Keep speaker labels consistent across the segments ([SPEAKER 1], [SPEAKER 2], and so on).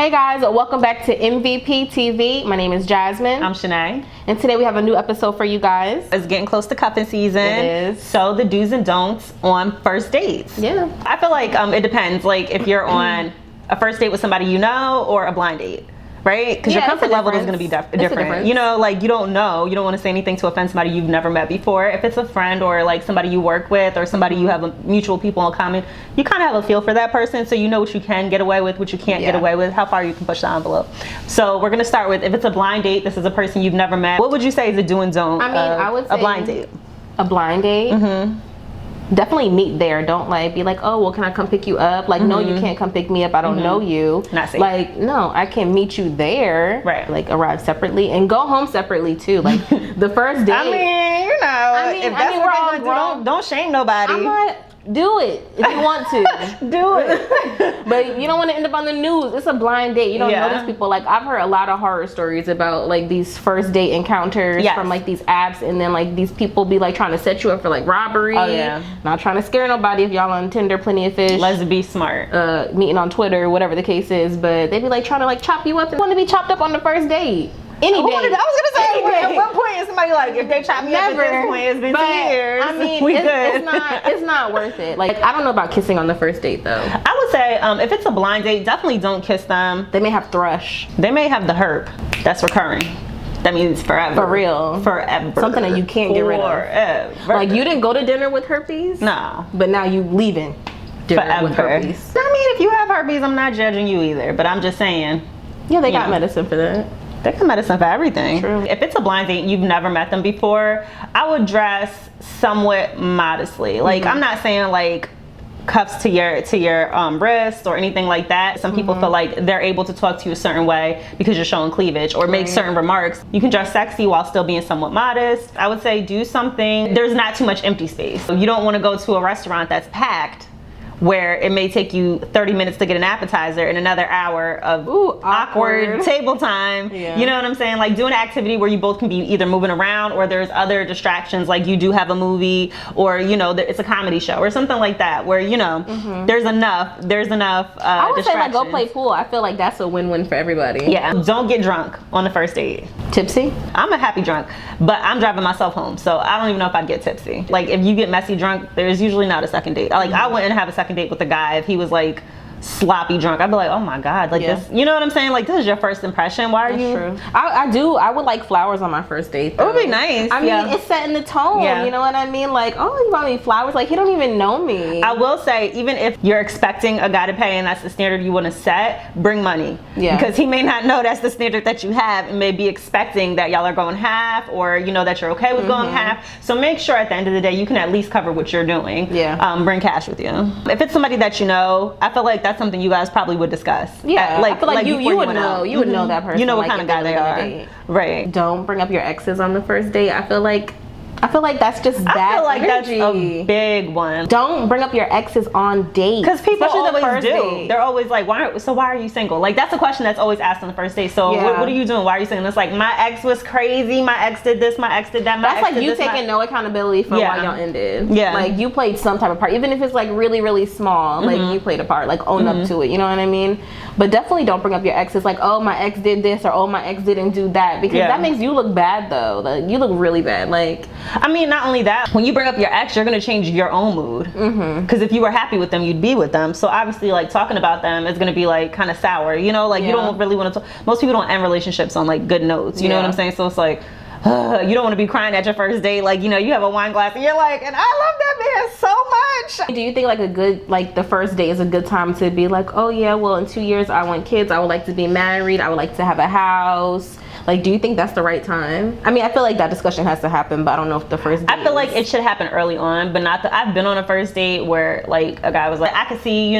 [SPEAKER 1] Hey guys, welcome back to MVP TV. My name is Jasmine.
[SPEAKER 2] I'm Shanae.
[SPEAKER 1] And today we have a new episode for you guys.
[SPEAKER 2] It's getting close to cuffing season.
[SPEAKER 1] It is.
[SPEAKER 2] So the do's and don'ts on first dates.
[SPEAKER 1] Yeah.
[SPEAKER 2] I feel like it depends, like if you're on a first date with somebody you know or a blind date. Right? Because your comfort level is going to be different. You know, like you don't want to say anything to offend somebody you've never met before. If it's a friend or like somebody you work with or somebody you have mutual people in common, you kind of have a feel for that person, so you know what you can get away with, what you can't get away with, how far you can push the envelope. So we're going to start with, if it's a blind date, this is a person you've never met, what would you say is a do and don't?
[SPEAKER 1] I mean, I would say
[SPEAKER 2] a blind date.
[SPEAKER 1] A blind date? Definitely meet there. Don't like be like, oh well, can I come pick you up? Like, no, you can't come pick me up. I don't know you.
[SPEAKER 2] Not safe.
[SPEAKER 1] Like, no, I can meet you there. Right. Like, arrive separately and go home separately too. Like, the first date.
[SPEAKER 2] I mean, you know, if that's what we're gonna do, don't shame nobody.
[SPEAKER 1] I'm not. Do it if you want to.
[SPEAKER 2] Do it.
[SPEAKER 1] But you don't want to end up on the news. It's a blind date. You don't know these people. Like, I've heard a lot of horror stories about like these first date encounters from like these apps, and then like these people be like trying to set you up for like robbery. Oh yeah. Not trying to scare nobody if y'all on Tinder, Plenty of Fish.
[SPEAKER 2] Let's be smart.
[SPEAKER 1] Meeting on Twitter, whatever the case is, but they be like trying to like chop you up and want to be chopped up on the first date. Any day.
[SPEAKER 2] I was gonna say, at what point is somebody like, if they chop me up at this point, it's been 2 years.
[SPEAKER 1] I mean, it's not worth it. Like, I don't know about kissing on the first date though.
[SPEAKER 2] I would say, if it's a blind date, definitely don't kiss them.
[SPEAKER 1] They may have thrush.
[SPEAKER 2] They may have the herp. That's recurring. That means forever.
[SPEAKER 1] For real.
[SPEAKER 2] Forever.
[SPEAKER 1] Something that you can't get rid of.
[SPEAKER 2] Forever.
[SPEAKER 1] Like, you didn't go to dinner with herpes?
[SPEAKER 2] No.
[SPEAKER 1] But now you leaving dinner
[SPEAKER 2] forever
[SPEAKER 1] with herpes.
[SPEAKER 2] I mean, if you have herpes, I'm not judging you either, but I'm just saying.
[SPEAKER 1] Yeah, they got medicine for that.
[SPEAKER 2] They got medicine for everything.
[SPEAKER 1] True.
[SPEAKER 2] If it's a blind date and you've never met them before, I would dress somewhat modestly. Like, I'm not saying like cuffs to your wrist or anything like that. Some people feel like they're able to talk to you a certain way because you're showing cleavage or make certain remarks. You can dress sexy while still being somewhat modest. I would say do something. There's not too much empty space. You don't want to go to a restaurant that's packed where it may take you 30 minutes to get an appetizer and another hour of awkward table time. Yeah. You know what I'm saying? Like, do an activity where you both can be either moving around or there's other distractions, like you do have a movie or, you know, it's a comedy show or something like that where, you know, there's enough
[SPEAKER 1] I would say, like, go play pool. I feel like that's a win-win for everybody.
[SPEAKER 2] Yeah. Don't get drunk on the first date.
[SPEAKER 1] Tipsy?
[SPEAKER 2] I'm a happy drunk, but I'm driving myself home, so I don't even know if I'd get tipsy. Like, if you get messy drunk, there's usually not a second date. Like, I wouldn't have a second date with a guy if he was like sloppy drunk. I'd be like, oh my god, like this, you know what I'm saying? Like, this is your first impression. Why are you?
[SPEAKER 1] True. I would like flowers on my first date though.
[SPEAKER 2] It would be nice.
[SPEAKER 1] I mean, it's setting the tone. You know what I mean? Like, oh, you bought me flowers? Like, he don't even know me.
[SPEAKER 2] I will say, even if you're expecting a guy to pay and that's the standard you want to set, bring money. Yeah. Because he may not know that's the standard that you have and may be expecting that y'all are going half, or you know that you're okay with going half. So make sure at the end of the day you can at least cover what you're doing. Yeah. Bring cash with you. If it's somebody that you know, I feel like that's something you guys probably would discuss.
[SPEAKER 1] Yeah, I feel like you would know. You would know that person.
[SPEAKER 2] You know what kind of guy they are. Right.
[SPEAKER 1] Don't bring up your exes on the first date. I feel like that's just bad.
[SPEAKER 2] I feel like
[SPEAKER 1] energy.
[SPEAKER 2] That's a big one.
[SPEAKER 1] Don't bring up your exes on dates.
[SPEAKER 2] Because people always do. They're always like, why are you single? Like, that's a question that's always asked on the first date. So what are you doing? Why are you single? It's like, my ex was crazy. My ex did this. My ex did that.
[SPEAKER 1] That's like you taking no accountability for why y'all ended. Yeah. Like, you played some type of part. Even if it's like really, really small, like you played a part. Like, own up to it. You know what I mean? But definitely don't bring up your exes. Like, oh, my ex did this, or oh, my ex didn't do that. Because that makes you look bad though. Like, you look really bad. Like,
[SPEAKER 2] I mean, not only that, when you bring up your ex, you're going to change your own mood. Because if you were happy with them, you'd be with them. So obviously, like, talking about them is going to be like kind of sour, you know? Like, you don't really want to most people don't end relationships on like good notes, you know what I'm saying? So it's like, you don't want to be crying at your first date. Like, you know, you have a wine glass and you're like, and I love that man so much.
[SPEAKER 1] Do you think like the first date is a good time to be like, oh yeah, well, in 2 years I want kids, I would like to be married, I would like to have a house? Like, do you think that's the right time? I mean, I feel like that discussion has to happen, but I don't know if the first date
[SPEAKER 2] I feel like it should happen early on, but not I've been on a first date where like a guy was like, I could see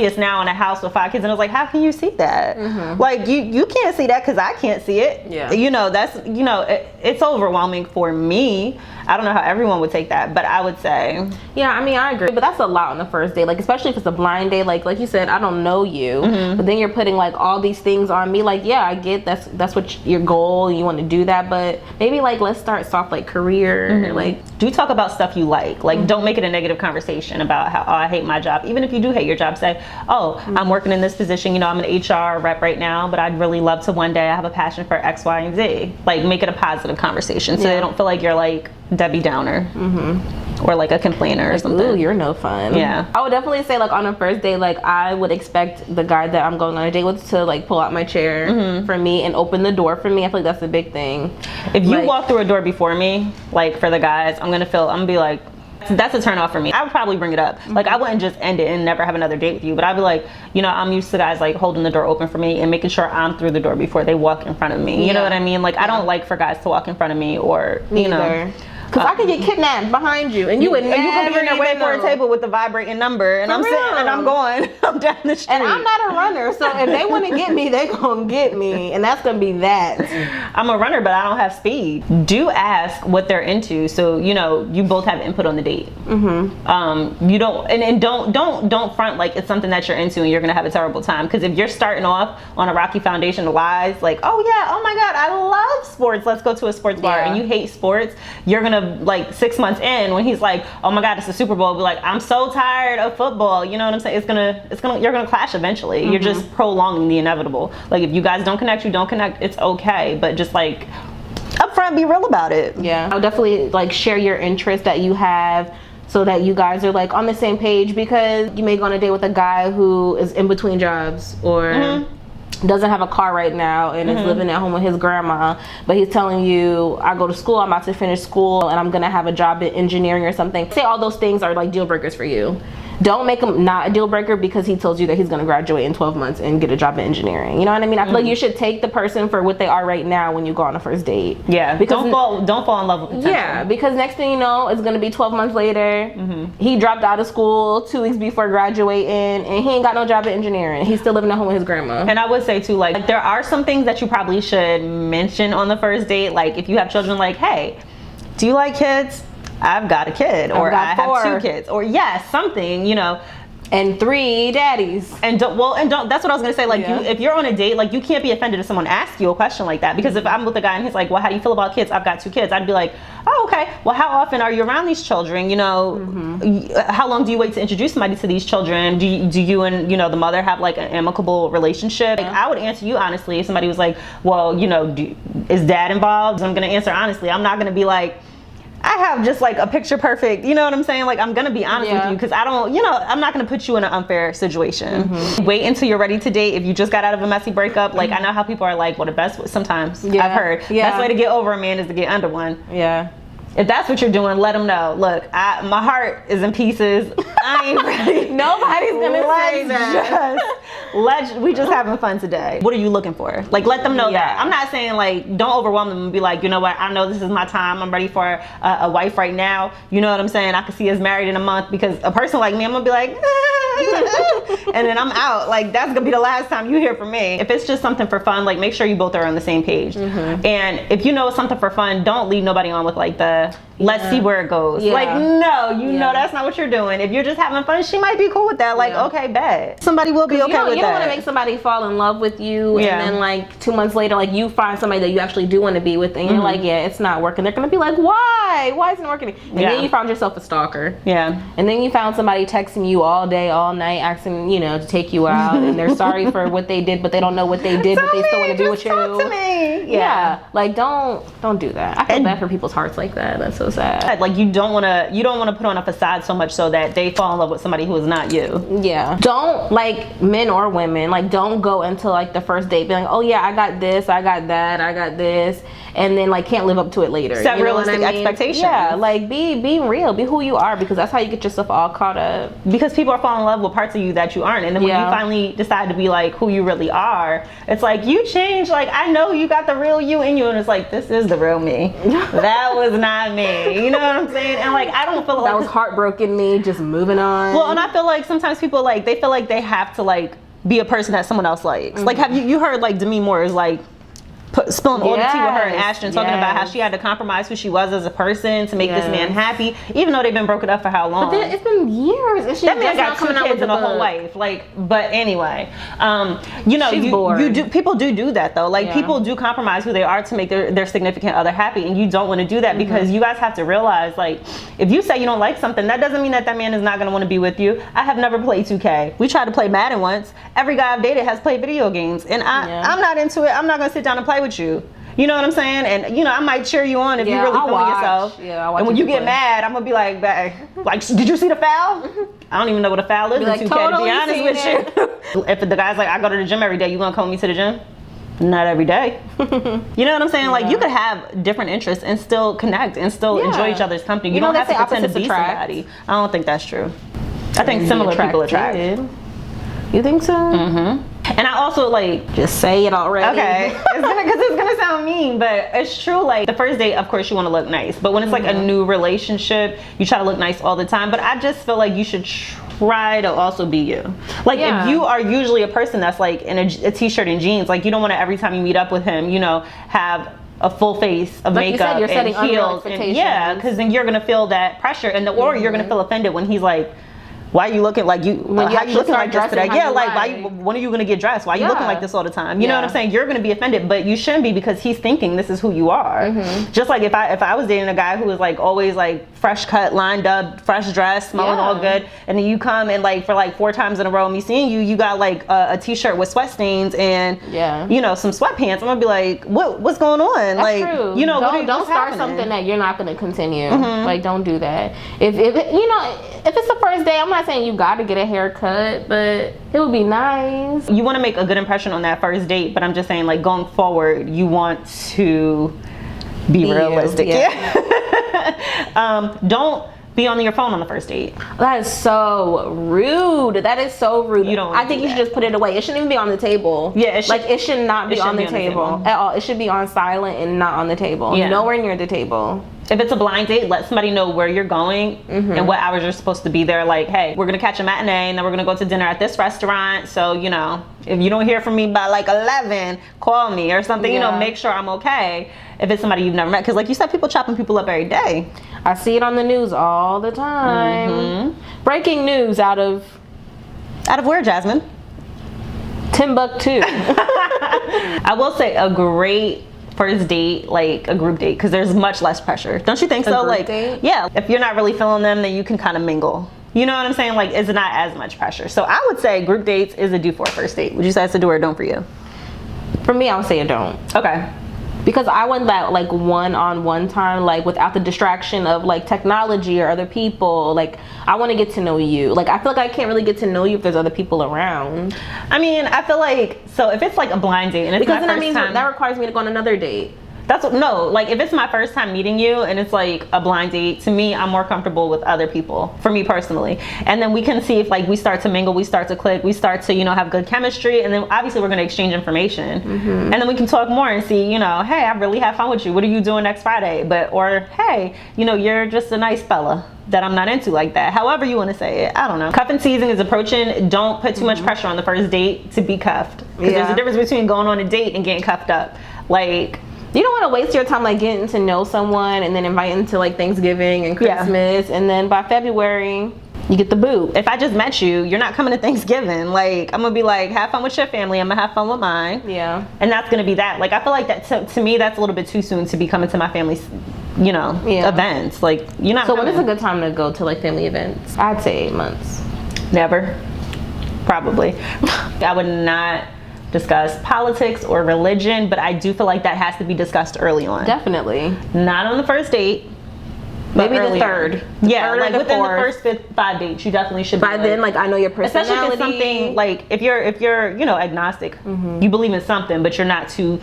[SPEAKER 2] us now in a house with 5 kids, and I was like, how can you see that? Like, you can't see that because I can't see it. Yeah. You know, that's, you know, it's overwhelming for me. I don't know how everyone would take that, but I would say.
[SPEAKER 1] Yeah, I mean, I agree. But that's a lot on the first date. Like, especially if it's a blind date. Like you said, I don't know you. But then you're putting like all these things on me. Like, yeah, I get that's what your goal. You want to do that. But maybe like let's start soft, like career. Like,
[SPEAKER 2] do you talk about stuff you like? Like, don't make it a negative conversation about how, oh, I hate my job. Even if you do hate your job, say, oh, I'm working in this position. You know, I'm an HR rep right now, but I'd really love to one day. I have a passion for X, Y, and Z. Like, make it a positive conversation so they don't feel like you're like Debbie Downer or like a complainer or something.
[SPEAKER 1] Ooh, you're no fun.
[SPEAKER 2] Yeah,
[SPEAKER 1] I would definitely say like on a first date, like I would expect the guy that I'm going on a date with to like pull out my chair for me and open the door for me. I feel like that's a big thing.
[SPEAKER 2] If you walk through a door before me, like for the guys, I'm gonna be like, that's a turn off for me. I would probably bring it up. Like, I wouldn't just end it and never have another date with you, but I'd be like, you know, I'm used to guys like holding the door open for me and making sure I'm through the door before they walk in front of me. You know what I mean? Like, I don't like for guys to walk in front of me or, you know.
[SPEAKER 1] Because I could get kidnapped behind you, and you would never.
[SPEAKER 2] You could be in there waiting for a table with the vibrating number, and I'm sitting and I'm going, I'm down the street.
[SPEAKER 1] And I'm not a runner, so if they want to get me, they gonna get me, and that's gonna be that.
[SPEAKER 2] I'm a runner, but I don't have speed. Do ask what they're into, so you know you both have input on the date. You don't and don't front like it's something that you're into and you're gonna have a terrible time. Because if you're starting off on a rocky foundation of lies, like, oh yeah, oh my god, I love sports, let's go to a sports bar, and you hate sports, you're gonna like 6 months in when he's like, oh my god, it's the Super Bowl, be like, I'm so tired of football. You know what I'm saying? You're gonna clash eventually. You're just prolonging the inevitable. Like, if you guys don't connect, you don't connect, it's okay, but just like upfront, be real about it.
[SPEAKER 1] Yeah, I would definitely like share your interest that you have so that you guys are like on the same page, because you may go on a date with a guy who is in between jobs or doesn't have a car right now and is living at home with his grandma, but he's telling you, I go to school, I'm about to finish school, and I'm gonna have a job in engineering or something. Say all those things are like deal breakers for you. Don't make him not a deal breaker because he tells you that he's going to graduate in 12 months and get a job in engineering. You know what I mean? I feel like you should take the person for what they are right now when you go on a first date.
[SPEAKER 2] Yeah. Because don't fall in love with potential.
[SPEAKER 1] Yeah, because next thing you know, it's going to be 12 months later. He dropped out of school 2 weeks before graduating, and he ain't got no job in engineering. He's still living at home with his grandma.
[SPEAKER 2] And I would say too, like there are some things that you probably should mention on the first date. Like if you have children, like, hey, do you like kids? I've got a kid, or I have 2 kids, or something, you know,
[SPEAKER 1] and 3 daddies.
[SPEAKER 2] And don't. That's what I was gonna say. Like, if you're on a date, like you can't be offended if someone asks you a question like that. Because if I'm with a guy and he's like, "Well, how do you feel about kids?" I've got 2 kids. I'd be like, "Oh, okay. Well, how often are you around these children? You know, how long do you wait to introduce somebody to these children? Do you and the mother have like an amicable relationship?" Like, I would answer you honestly if somebody was like, "Well, is dad involved?" I'm gonna answer honestly. I'm not gonna be like, I have just like a picture perfect, you know what I'm saying? Like, I'm gonna be honest with you, because I don't, I'm not gonna put you in an unfair situation. Wait until you're ready to date. If you just got out of a messy breakup, like I know how people are like, well, the best, sometimes I've heard, best way to get over a man is to get under one.
[SPEAKER 1] Yeah.
[SPEAKER 2] If that's what you're doing, let them know. Look, my heart is in pieces. I ain't ready.
[SPEAKER 1] Nobody's gonna say that.
[SPEAKER 2] We just having fun today. What are you looking for? Like, let them know that. I'm not saying like, don't overwhelm them and be like, you know what, I know this is my time. I'm ready for a wife right now. You know what I'm saying? I can see us married in a month, because a person like me, I'm gonna be like, and then I'm out. Like, that's gonna be the last time you hear from me. If it's just something for fun, like make sure you both are on the same page. And if you know it's something for fun, don't lead nobody on with like the let's see where it goes. Like, no, you know that's not what you're doing. If you're just having fun, she might be cool with that. Like, okay, bet. Somebody will be okay with that.
[SPEAKER 1] You don't want to make somebody fall in love with you, and then like 2 months later, like you find somebody that you actually do want to be with, and you're like, yeah, it's not working. They're gonna be like, why? Why isn't it working? And then you found yourself a stalker. Yeah. And then you found somebody texting you all day, all night, asking to take you out, and they're sorry for what they did, but they don't know what they did, but they still want to be with you.
[SPEAKER 2] Talk to me.
[SPEAKER 1] Yeah. Like, don't do that. I feel bad for people's hearts like that. That's so sad.
[SPEAKER 2] Like, you don't want to put on a facade so much so that they fall in love with somebody who is not you.
[SPEAKER 1] Yeah. Don't, like, men or women, like, don't go into like the first date being like, oh yeah, I got this, I got that, I got this, and then like can't live up to it later.
[SPEAKER 2] Set realistic expectations.
[SPEAKER 1] Yeah, like be real, be who you are, because that's how you get yourself all caught up.
[SPEAKER 2] Because people are falling in love with parts of you that you aren't, and then when you finally decide to be like who you really are, it's like you change. Like, I know you got the real you in you, and it's like, this is the real me. That was not me. You know what I'm saying? And like, I don't feel like
[SPEAKER 1] that was heartbroken me, just moving on.
[SPEAKER 2] Well, and I feel like sometimes people like, they feel like they have to like be a person that someone else likes. Like, have you heard like Demi Moore is like, spilling all the tea with her and Ashton, talking about how she had to compromise who she was as a person to make this man happy, even though they've been broken up for how long?
[SPEAKER 1] But it's been years, and she's
[SPEAKER 2] that man got
[SPEAKER 1] not
[SPEAKER 2] 2
[SPEAKER 1] coming
[SPEAKER 2] kids and a whole wife. Like, but anyway, you do. People do that though. Like, people do compromise who they are to make their significant other happy, and you don't want to do that because you guys have to realize, like, if you say you don't like something, that doesn't mean that man is not going to want to be with you. I have never played 2K. We tried to play Madden once. Every guy I've dated has played video games, and I'm not into it. I'm not going to sit down and play with you. You know what I'm saying? And I might cheer you on if you really feeling yourself. Yeah, and when you get mad, I'm gonna be like, did you see the foul? I don't even know what a foul is in 2K, to be honest with you. If the guy's like, I go to the gym every day, you gonna come with me to the gym? Not every day. You know what I'm saying? Yeah. Like, you could have different interests and still connect and still enjoy each other's company. You don't have to pretend to be somebody. I don't think that's true. I think similar people attract.
[SPEAKER 1] You think so?
[SPEAKER 2] Mm-hmm. And I also, like,
[SPEAKER 1] just say it already.
[SPEAKER 2] Okay, because it's gonna sound mean, but it's true. Like, the first date, of course, you want to look nice, but when it's like a new relationship, you try to look nice all the time. But I just feel like you should try to also be you. Like, if you are usually a person that's like in a t-shirt and jeans, like, you don't want to every time you meet up with him, have a full face of
[SPEAKER 1] like
[SPEAKER 2] makeup
[SPEAKER 1] you're setting
[SPEAKER 2] and heels, because then you're gonna feel that pressure, and or you're gonna feel offended when he's like, why are you looking like you? How you looking like this today? Yeah, like when are you gonna get dressed? Why are you looking like this all the time? You know what I'm saying? You're gonna be offended, but you shouldn't be, because he's thinking this is who you are. Just like if I was dating a guy who was like always like fresh cut, lined up, fresh dressed, smelling all good, and then you come and like for like 4 times in a row, me seeing you got like a t-shirt with sweat stains and some sweatpants. I'm gonna be like, what's going on?
[SPEAKER 1] That's
[SPEAKER 2] like,
[SPEAKER 1] true. Don't start something that you're not gonna continue. Like, don't do that. If it's the first day, I'm not saying you gotta get a haircut, but it would be nice.
[SPEAKER 2] You want to make a good impression on that first date, but I'm just saying, like, going forward, you want to be realistic. Don't be on your phone on the first date.
[SPEAKER 1] That is so rude. That is so rude. I think you should just put it away. It shouldn't even be on the table. Yeah, it should not be on the table at all. It should be on silent and not on the table. Nowhere near the table.
[SPEAKER 2] If it's a blind date, let somebody know where you're going and what hours you're supposed to be there. Like, hey, we're gonna catch a matinee and then we're gonna go to dinner at this restaurant. So, if you don't hear from me by like 11, call me or something, make sure I'm okay. If it's somebody you've never met. Because like you said, people chopping people up every day.
[SPEAKER 1] I see it on the news all the time. Breaking news out of
[SPEAKER 2] where, Jasmine?
[SPEAKER 1] Timbuktu.
[SPEAKER 2] I will say a great first date, like a group date, because there's much less pressure. Don't you think so? Like, yeah, if you're not really feeling them, then you can kind of mingle. You know what I'm saying? Like, it's not as much pressure. So I would say group dates is a do for a first date. Would you say it's a do or a don't for you?
[SPEAKER 1] For me, I would say a don't.
[SPEAKER 2] Okay.
[SPEAKER 1] Because I want that like one-on-one time, like without the distraction of like technology or other people. Like, I want to get to know you. Like, I feel like I can't really get to know you if there's other people around.
[SPEAKER 2] I mean, I feel like, so if it's like a blind date and it's
[SPEAKER 1] because
[SPEAKER 2] my
[SPEAKER 1] then
[SPEAKER 2] first time,
[SPEAKER 1] that requires me to go on another date.
[SPEAKER 2] Like if it's my first time meeting you and it's like a blind date, to me, I'm more comfortable with other people, for me personally. And then we can see if like we start to mingle, we start to click, we start to, have good chemistry. And then obviously we're going to exchange information. And then we can talk more and see, hey, I really have fun with you. What are you doing next Friday? Or, hey, you're just a nice fella that I'm not into like that. However you want to say it. I don't know. Cuffing season is approaching. Don't put too much pressure on the first date to be cuffed. Because there's a difference between going on a date and getting cuffed up. Like,
[SPEAKER 1] you don't want to waste your time like getting to know someone and then inviting to like Thanksgiving and Christmas, and then by February you get the boot.
[SPEAKER 2] If I just met you, you're not coming to Thanksgiving. Like, I'm gonna be like, have fun with your family, I'm gonna have fun with mine.
[SPEAKER 1] Yeah.
[SPEAKER 2] And that's gonna be that. Like, I feel like that to me, that's a little bit too soon to be coming to my family's events. Like, you're not.
[SPEAKER 1] So when is a good time to go to like family events? I'd say 8 months.
[SPEAKER 2] Never. Probably. I would not discuss politics or religion, but I do feel like that has to be discussed early on.
[SPEAKER 1] Definitely.
[SPEAKER 2] Not on the first date.
[SPEAKER 1] Maybe the third.
[SPEAKER 2] Third like within the first 5 dates, you definitely should.
[SPEAKER 1] By then, like, I know your personality.
[SPEAKER 2] Especially if it's something like if you're agnostic, you believe in something, but you're not too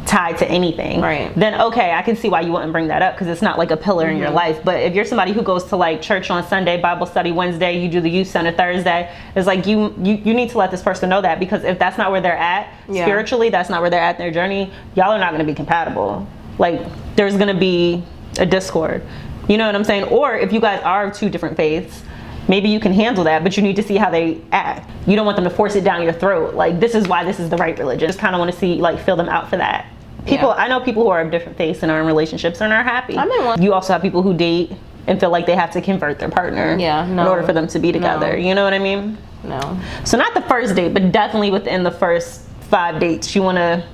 [SPEAKER 2] tied to anything.
[SPEAKER 1] Right.
[SPEAKER 2] Then okay, I can see why you wouldn't bring that up because it's not like a pillar in your life. But if you're somebody who goes to like church on Sunday, Bible study Wednesday, you do the youth center Thursday, it's like you need to let this person know that, because if that's not where they're at spiritually, that's not where they're at in their journey, y'all are not going to be compatible. Like, there's going to be a discord. You know what I'm saying? Or if you guys are of 2 different faiths, maybe you can handle that, but you need to see how they act. You don't want them to force it down your throat. Like, this is why this is the right religion. Just kind of want to see, like, feel them out for that. People, I know people who are of different faiths and are in relationships and are happy.
[SPEAKER 1] I'm in one.
[SPEAKER 2] You also have people who date and feel like they have to convert their partner in order for them to be together. You know what I mean?
[SPEAKER 1] No.
[SPEAKER 2] So not the first date, but definitely within the first 5 dates, you want to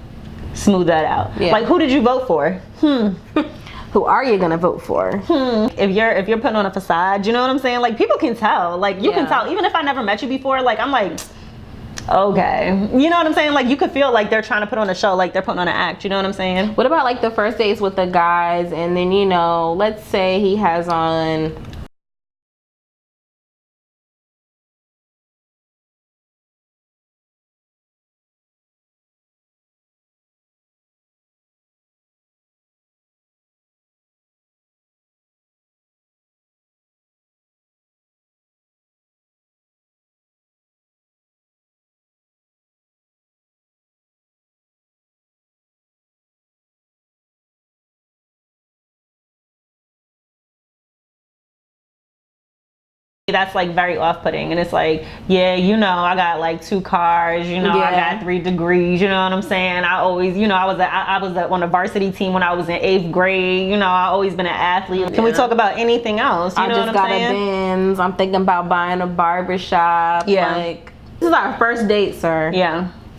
[SPEAKER 2] smooth that out. Like, who did you vote for?
[SPEAKER 1] Who are you gonna vote for?
[SPEAKER 2] If you're putting on a facade, you know what I'm saying? Like, people can tell. Like, you can tell. Even if I never met you before, like, I'm like, okay. You know what I'm saying? Like, you could feel like they're trying to put on a show, like they're putting on an act. You know what I'm saying?
[SPEAKER 1] What about like the first dates with the guys, and then, you know, let's say he has on
[SPEAKER 2] that's like very off-putting, and it's like, yeah, you know, I got like 2 cars, you know, I got 3 degrees, you know what I'm saying? I always, you know, I was on a varsity team when I was in 8th grade, you know, I always been an athlete. Can we talk about anything else? You know what I'm saying?
[SPEAKER 1] I just got a Benz. I'm thinking about buying a barbershop. Like, this is our first date, sir.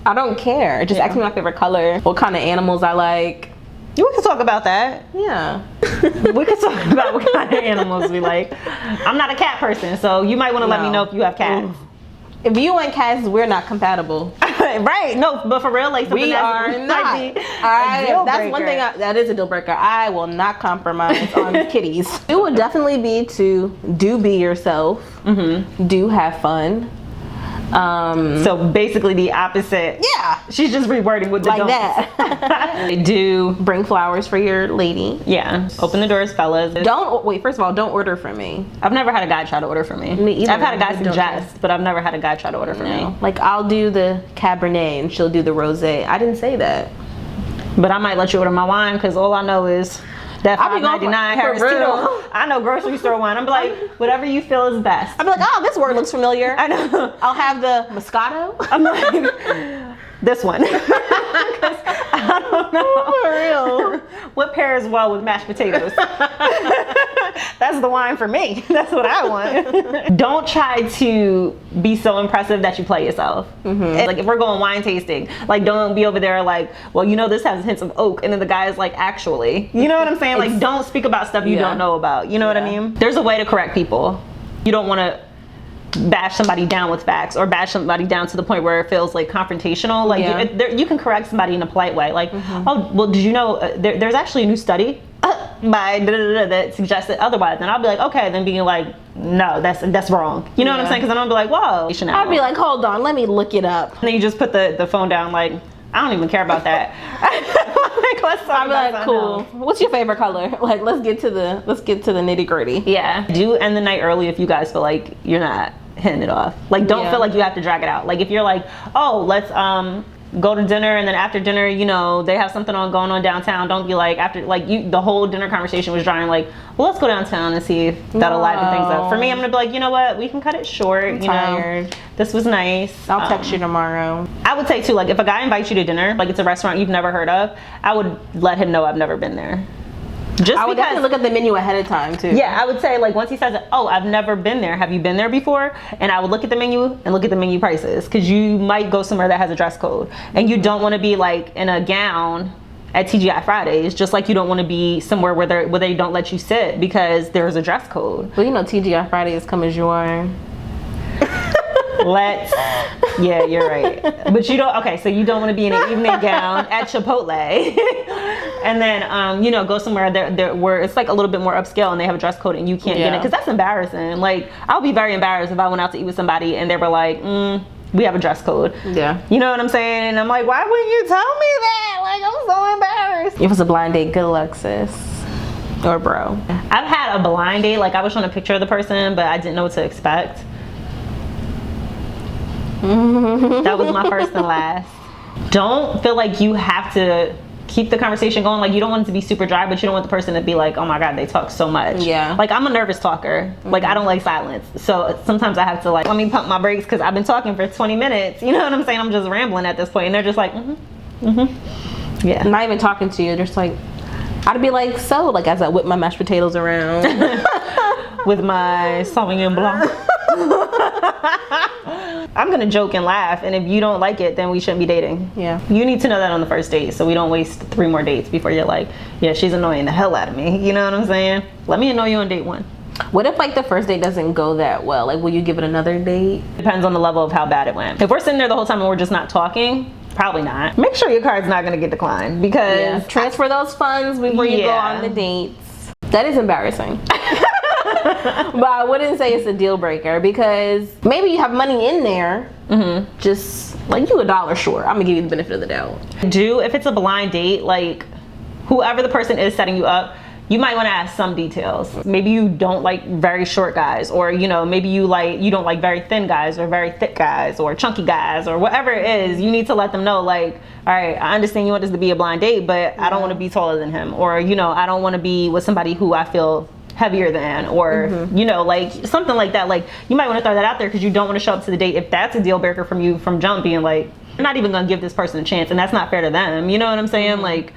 [SPEAKER 1] I don't care. Just ask me my favorite color, what kind of animals I like.
[SPEAKER 2] We can talk about that. We can talk about what kind of animals we like. I'm not a cat person, so you might want to let me know if you have cats.
[SPEAKER 1] If you want cats, we're not compatible.
[SPEAKER 2] Right? No, but for real, like,
[SPEAKER 1] we are not. That's one thing. That is a deal breaker. I will not compromise on kitties. It would definitely be to be yourself. Do have fun.
[SPEAKER 2] So basically the opposite. She's just rewording with the
[SPEAKER 1] like that.
[SPEAKER 2] Do
[SPEAKER 1] bring flowers for your lady.
[SPEAKER 2] Open the doors, fellas.
[SPEAKER 1] First of all, don't order from me.
[SPEAKER 2] I've never had a guy try to order from me.
[SPEAKER 1] Me either.
[SPEAKER 2] I've had a guy suggest, but I've never had a guy try to order from me.
[SPEAKER 1] Like, I'll do the Cabernet and she'll do the Rosé. I didn't say that.
[SPEAKER 2] But I might let you order my wine, because all I know is that $5.99 Harris Teeter. I know grocery store wine. I'm like, whatever you feel is best.
[SPEAKER 1] I'm like, oh, this word looks familiar.
[SPEAKER 2] I know.
[SPEAKER 1] I'll have the Moscato.
[SPEAKER 2] I'm like, this one. I don't know.
[SPEAKER 1] For real.
[SPEAKER 2] What pairs well with mashed potatoes? That's the wine for me. That's what I want. Don't try to be so impressive that you play yourself. Like, if we're going wine tasting, like, don't be over there like, well, you know, this has hints of oak, and then the guy is like, actually, you know what I'm saying? Like, don't speak about stuff you don't know about. You know what I mean? There's a way to correct people. You don't want to bash somebody down with facts, or bash somebody down to the point where it feels like confrontational. Like, you can correct somebody in a polite way. Like, oh, well, did you know there's actually a new study by that suggested otherwise? And I'll be like, okay, then being like, no, that's wrong. You know what I'm saying? Because then I'll be like, whoa.
[SPEAKER 1] I'll be like, hold on, let me look it up.
[SPEAKER 2] And then you just put the phone down, like, I don't even care about that. Like, let's talk
[SPEAKER 1] I'll be like, cool. What's your favorite color? Like, let's get to the nitty gritty.
[SPEAKER 2] Do end the night early if you guys feel like you're not hitting it off. Like, don't feel like you have to drag it out. Like, if you're like, oh, let's go to dinner, and then after dinner, you know, they have something going on downtown, don't be like, after, like, the whole dinner conversation was drawing like, well, let's go downtown and see if that'll liven things up. For me, I'm gonna be like, you know what, we can cut it short. I'm tired. This was nice.
[SPEAKER 1] I'll text you tomorrow.
[SPEAKER 2] I would say too, like, if a guy invites you to dinner, like it's a restaurant you've never heard of, I would let him know I've never been there.
[SPEAKER 1] I would definitely look at the menu ahead of time too.
[SPEAKER 2] I would say, like, once he says, oh, I've never been there, have you been there before? And I would look at the menu and look at the menu prices, because you might go somewhere that has a dress code, and you don't want to be like in a gown at TGI Fridays, just like you don't want to be somewhere where they don't let you sit because there's a dress code.
[SPEAKER 1] Well, you know, TGI Fridays come as you are.
[SPEAKER 2] Yeah, you're right. But you don't, okay, so you don't want to be in an evening gown at Chipotle and then, you know, go somewhere where it's like a little bit more upscale and they have a dress code and you can't get it, because that's embarrassing. Like, I would be very embarrassed if I went out to eat with somebody and they were like, we have a dress code. You know what I'm saying? And I'm like, why wouldn't you tell me that? Like, I'm so embarrassed.
[SPEAKER 1] If it was a blind date, good luck, sis. Or bro.
[SPEAKER 2] I've had a blind date, like I was showing a picture of the person, but I didn't know what to expect. That was my first and last. Don't feel like you have to keep the conversation going. Like, you don't want it to be super dry, but you don't want the person to be like, oh my god, they talk so much. Like, I'm a nervous talker. Like, I don't like silence, so sometimes I have to, like, let me pump my brakes, because I've been talking for 20 minutes, you know what I'm saying? I'm just rambling at this point, and they're just like, Yeah.
[SPEAKER 1] Not even talking to you, just like, I'd be like, so, like, as I whip my mashed potatoes around.
[SPEAKER 2] With my Sauvignon Blanc. I'm gonna joke and laugh, and if you don't like it, then we shouldn't be dating.
[SPEAKER 1] Yeah.
[SPEAKER 2] You need to know that on the first date, so we don't waste 3 more dates before you're like, yeah, she's annoying the hell out of me. You know what I'm saying? Let me annoy you on date 1.
[SPEAKER 1] What if, like, the first date doesn't go that well? Like, will you give it another date?
[SPEAKER 2] Depends on the level of how bad it went. If we're sitting there the whole time and we're just not talking, probably not. Make sure your card's not gonna get declined, because
[SPEAKER 1] transfer those funds before you go on the dates. That is embarrassing. But I wouldn't say it's a deal breaker, because maybe you have money in there, just like you $1 short. I'm gonna give you the benefit of the doubt.
[SPEAKER 2] If it's a blind date, like whoever the person is setting you up, you might want to ask some details. Maybe you don't like very short guys, or you know, maybe you don't like very thin guys, or very thick guys, or chunky guys, or whatever it is. You need to let them know, like, all right, I understand you want this to be a blind date, but I don't want to be taller than him, or you know, I don't want to be with somebody who I feel heavier than, or you know, like something like that. Like, you might want to throw that out there, because you don't want to show up to the date if that's a deal breaker from you from jump, being like, you're not even gonna give this person a chance, and that's not fair to them. You know what I'm saying? Like,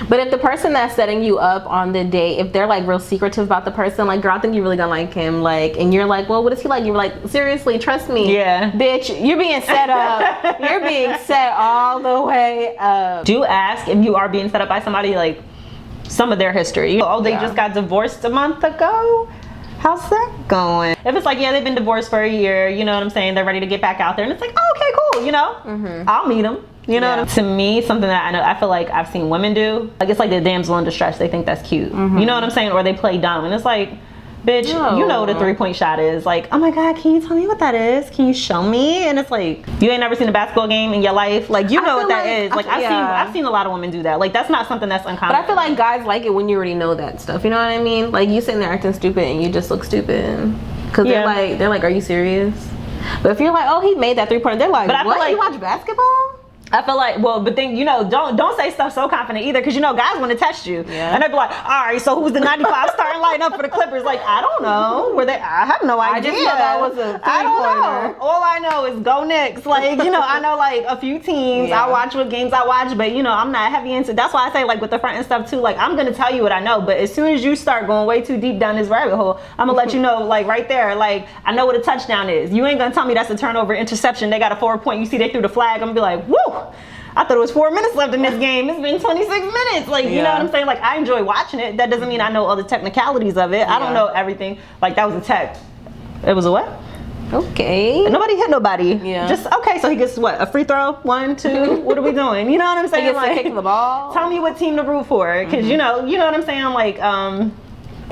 [SPEAKER 1] but if the person that's setting you up on the date, if they're like real secretive about the person, like, girl, I think you're really gonna like him, like, and you're like, well, what is he like? You're like, seriously, trust me, bitch, you're being set up. You're being set all the way up.
[SPEAKER 2] Do ask if you are being set up by somebody, like, some of their history. Oh, they just got divorced a month ago? How's that going? If it's like, yeah, they've been divorced for a year, you know what I'm saying, they're ready to get back out there, and it's like, oh, okay, cool, you know, I'll meet them. You know what I mean? To me, something that I feel like I've seen women do, like, it's like the damsel in distress. They think that's cute. You know what I'm saying? Or they play dumb, and it's like, bitch, you know what a 3-point shot is. Like, oh my God, can you tell me what that is? Can you show me? And it's like, you ain't never seen a basketball game in your life. Like, you know what that is. Like, I've seen a lot of women do that. Like, that's not something that's uncommon.
[SPEAKER 1] But I feel like guys like it when you already know that stuff. You know what I mean? Like, you sitting there acting stupid and you just look stupid. Because they're like, are you serious? But if you're like, oh, he made that 3-pointer, they're like, what? Like, you watch basketball?
[SPEAKER 2] I feel like, well, but then, you know, don't say stuff so confident either, because you know guys want to test you, and they'd be like, all right, so who's the 95 starting lineup for the Clippers? Like, I don't know. I have no idea.
[SPEAKER 1] I just know that was a 3-pointer.
[SPEAKER 2] I don't know. All I know is go Knicks. Like, you know, I know like a few teams. I watch what games I watch, but you know, I'm not heavy into. That's why I say, like, with the front and stuff too. Like, I'm gonna tell you what I know, but as soon as you start going way too deep down this rabbit hole, I'm gonna let you know, like, right there. Like, I know what a touchdown is. You ain't gonna tell me that's a turnover, interception. They got a 4-point. You see they threw the flag. I'm gonna be like, woo. I thought it was 4 minutes left in this game. It's been 26 minutes. Like, you know what I'm saying? Like, I enjoy watching it. That doesn't mean I know all the technicalities of it. I don't know everything. Like, that was a tech. It was a what?
[SPEAKER 1] Okay.
[SPEAKER 2] Nobody hit nobody. Yeah. Just, okay, so he gets what? A free throw? 1, 2? What are we doing? You know what I'm saying?
[SPEAKER 1] He gets like, to kick the ball.
[SPEAKER 2] Tell me what team to root for. Because, you know what I'm saying? Like,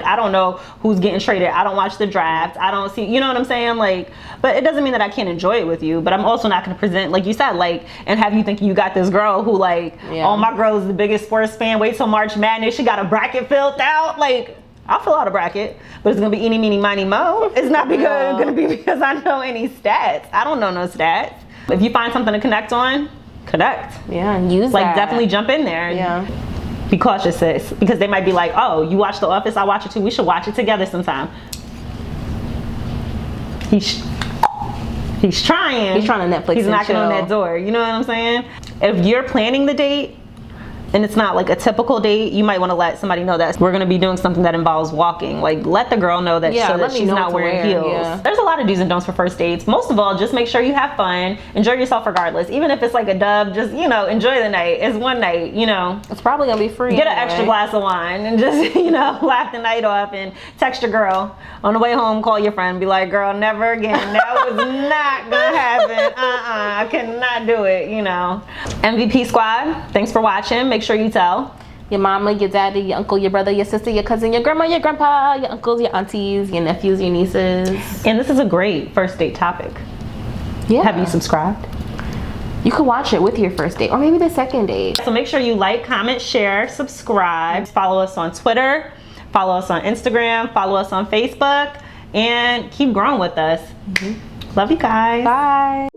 [SPEAKER 2] I don't know who's getting traded. I don't watch the draft. I don't see, you know what I'm saying? Like, but it doesn't mean that I can't enjoy it with you, but I'm also not going to present, like you said, like, and have you think you got this girl who, like, oh, my girl is the biggest sports fan. Wait till March Madness. She got a bracket filled out. Like, I'll fill out a bracket, but it's going to be eeny, meeny, miny, mo. It's not going to be because I know any stats. I don't know no stats. If you find something to connect on, connect.
[SPEAKER 1] Yeah, and use
[SPEAKER 2] like, definitely jump in there.
[SPEAKER 1] Yeah.
[SPEAKER 2] Be cautious, sis, because they might be like, oh, you watch The Office, I watch it too, we should watch it together sometime. He's trying.
[SPEAKER 1] He's trying to Netflix.
[SPEAKER 2] He's knocking on that door. You know what I'm saying? If you're planning the date and it's not like a typical date, you might want to let somebody know that we're going to be doing something that involves walking. Like, let the girl know that, so that she's not wearing heels. Yeah. There's a lot of do's and don'ts for first dates. Most of all, just make sure you have fun. Enjoy yourself regardless. Even if it's like a dub, just, you know, enjoy the night. It's one night, you know.
[SPEAKER 1] It's probably going to be free.
[SPEAKER 2] Get an extra glass of wine and just, you know, laugh the night off, and text your girl. On the way home, call your friend. Be like, girl, never again. That was not going to happen. I cannot do it, you know. MVP Squad, thanks for watching. Make sure you tell
[SPEAKER 1] your mama, your daddy, your uncle, your brother, your sister, your cousin, your grandma, your grandpa, your uncles, your aunties, your nephews, your nieces.
[SPEAKER 2] And this is a great first date topic. Yeah. Have you subscribed?
[SPEAKER 1] You could watch it with your first date or maybe the second date.
[SPEAKER 2] So make sure you like, comment, share, subscribe. Follow us on Twitter. Follow us on Instagram. Follow us on Facebook. And keep growing with us. Love you guys.
[SPEAKER 1] Bye.